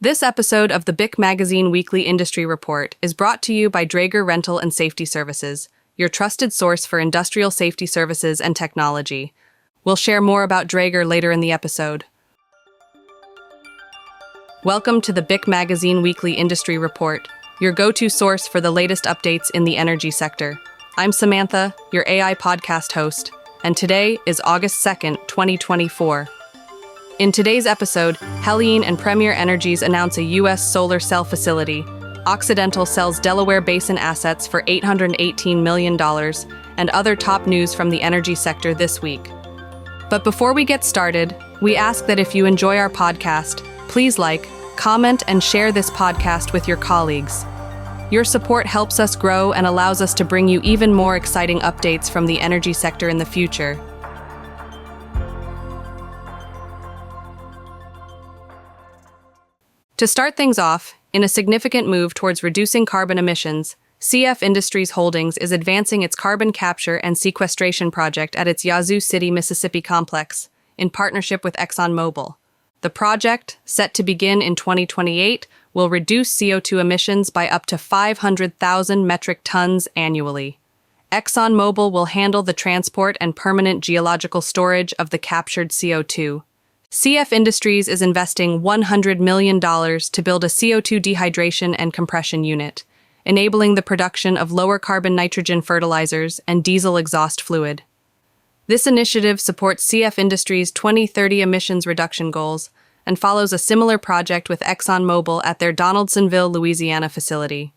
This episode of the BIC Magazine Weekly Industry Report is brought to you by Draeger Rental and Safety Services, your trusted source for industrial safety services and technology. We'll share more about Draeger later in the episode. Welcome to the BIC Magazine Weekly Industry Report, your go-to source for the latest updates in the energy sector. I'm Samantha, your AI podcast host, and today is August 2nd, 2024. In today's episode, Heliene and Premier Energies announce a U.S. solar cell facility. Occidental sells Delaware Basin assets for $818 million, and other top news from the energy sector this week. But before we get started, we ask that if you enjoy our podcast, please like, comment, and share this podcast with your colleagues. Your support helps us grow and allows us to bring you even more exciting updates from the energy sector in the future. To start things off, in a significant move towards reducing carbon emissions, CF Industries Holdings is advancing its carbon capture and sequestration project at its Yazoo City, Mississippi complex, in partnership with ExxonMobil. The project, set to begin in 2028, will reduce CO2 emissions by up to 500,000 metric tons annually. ExxonMobil will handle the transport and permanent geological storage of the captured CO2. CF Industries is investing $100 million to build a CO2 dehydration and compression unit, enabling the production of lower carbon nitrogen fertilizers and diesel exhaust fluid. This initiative supports CF Industries' 2030 emissions reduction goals and follows a similar project with ExxonMobil at their Donaldsonville, Louisiana facility.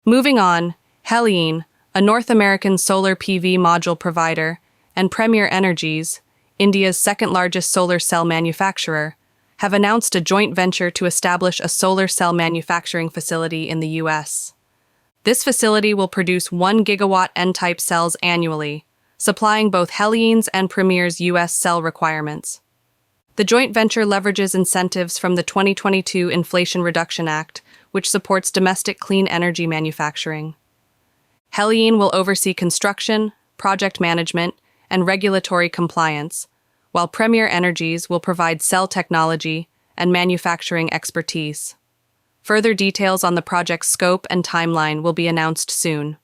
Moving on, Heliene, a North American solar PV module provider, and Premier Energies, India's second-largest solar cell manufacturer, have announced a joint venture to establish a solar cell manufacturing facility in the U.S. This facility will produce 1 gigawatt N-type cells annually, supplying both Heliene's and Premier's U.S. cell requirements. The joint venture leverages incentives from the 2022 Inflation Reduction Act, which supports domestic clean energy manufacturing. Heliene will oversee construction, project management, and regulatory compliance, while Premier Energies will provide cell technology and manufacturing expertise. Further details on the project's scope and timeline will be announced soon.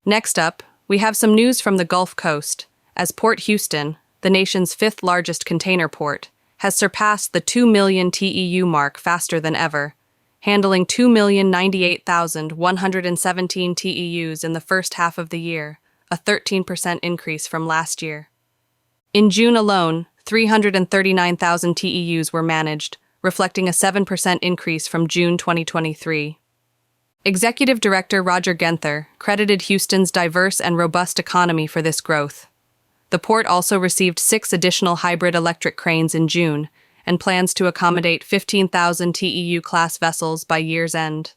Next up, we have some news from the Gulf Coast, as Port Houston, the nation's fifth-largest container port, has surpassed the 2 million TEU mark faster than ever, handling 2,098,117 TEUs in the first half of the year, a 13% increase from last year. In June alone, 339,000 TEUs were managed, reflecting a 7% increase from June 2023. Executive Director Roger Genther credited Houston's diverse and robust economy for this growth. The port also received 6 additional hybrid electric cranes in June and plans to accommodate 15,000 TEU-class vessels by year's end.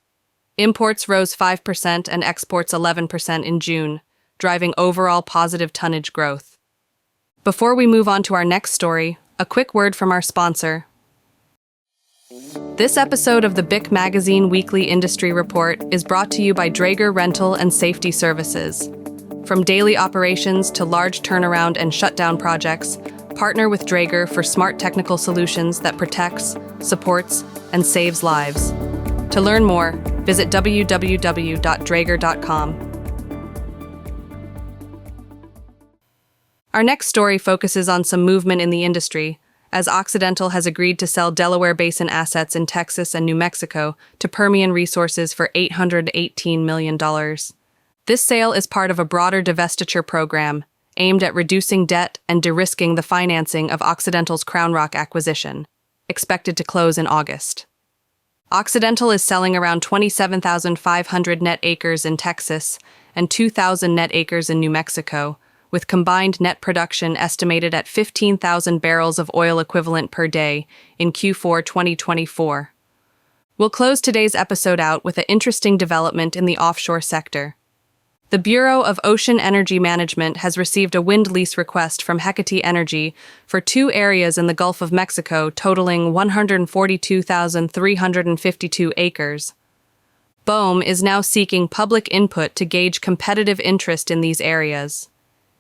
Imports rose 5% and exports 11% in June, driving overall positive tonnage growth. Before we move on to our next story, a quick word from our sponsor. This episode of the BIC Magazine Weekly Industry Report is brought to you by Draeger Rental and Safety Services. From daily operations to large turnaround and shutdown projects, partner with Draeger for smart technical solutions that protects, supports, and saves lives. To learn more, visit www.draeger.com. Our next story focuses on some movement in the industry, as Occidental has agreed to sell Delaware Basin assets in Texas and New Mexico to Permian Resources for $818 million. This sale is part of a broader divestiture program aimed at reducing debt and de-risking the financing of Occidental's Crown Rock acquisition, expected to close in August. Occidental is selling around 27,500 net acres in Texas and 2,000 net acres in New Mexico, with combined net production estimated at 15,000 barrels of oil equivalent per day in Q4 2024. We'll close today's episode out with an interesting development in the offshore sector. The Bureau of Ocean Energy Management has received a wind lease request from Hecate Energy for 2 areas in the Gulf of Mexico totaling 142,352 acres. BOEM is now seeking public input to gauge competitive interest in these areas.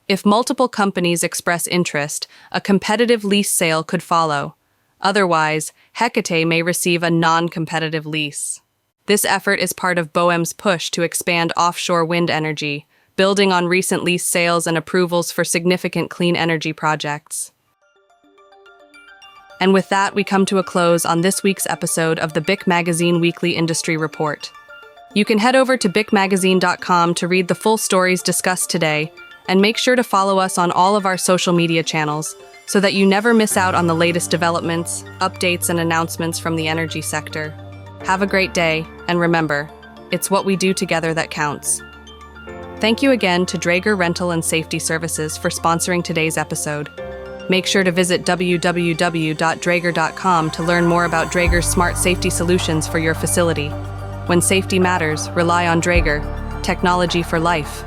If multiple companies express interest, a competitive lease sale could follow. Otherwise, Hecate may receive a non-competitive lease. This effort is part of BOEM's push to expand offshore wind energy, building on recent lease sales and approvals for significant clean energy projects. And with that, we come to a close on this week's episode of the BIC Magazine Weekly Industry Report. You can head over to bicmagazine.com to read the full stories discussed today, and make sure to follow us on all of our social media channels so that you never miss out on the latest developments, updates, and announcements from the energy sector. Have a great day, and remember, it's what we do together that counts. Thank you again to Draeger Rental and Safety Services for sponsoring today's episode. Make sure to visit www.draeger.com to learn more about Draeger's smart safety solutions for your facility. When safety matters, rely on Draeger, technology for life.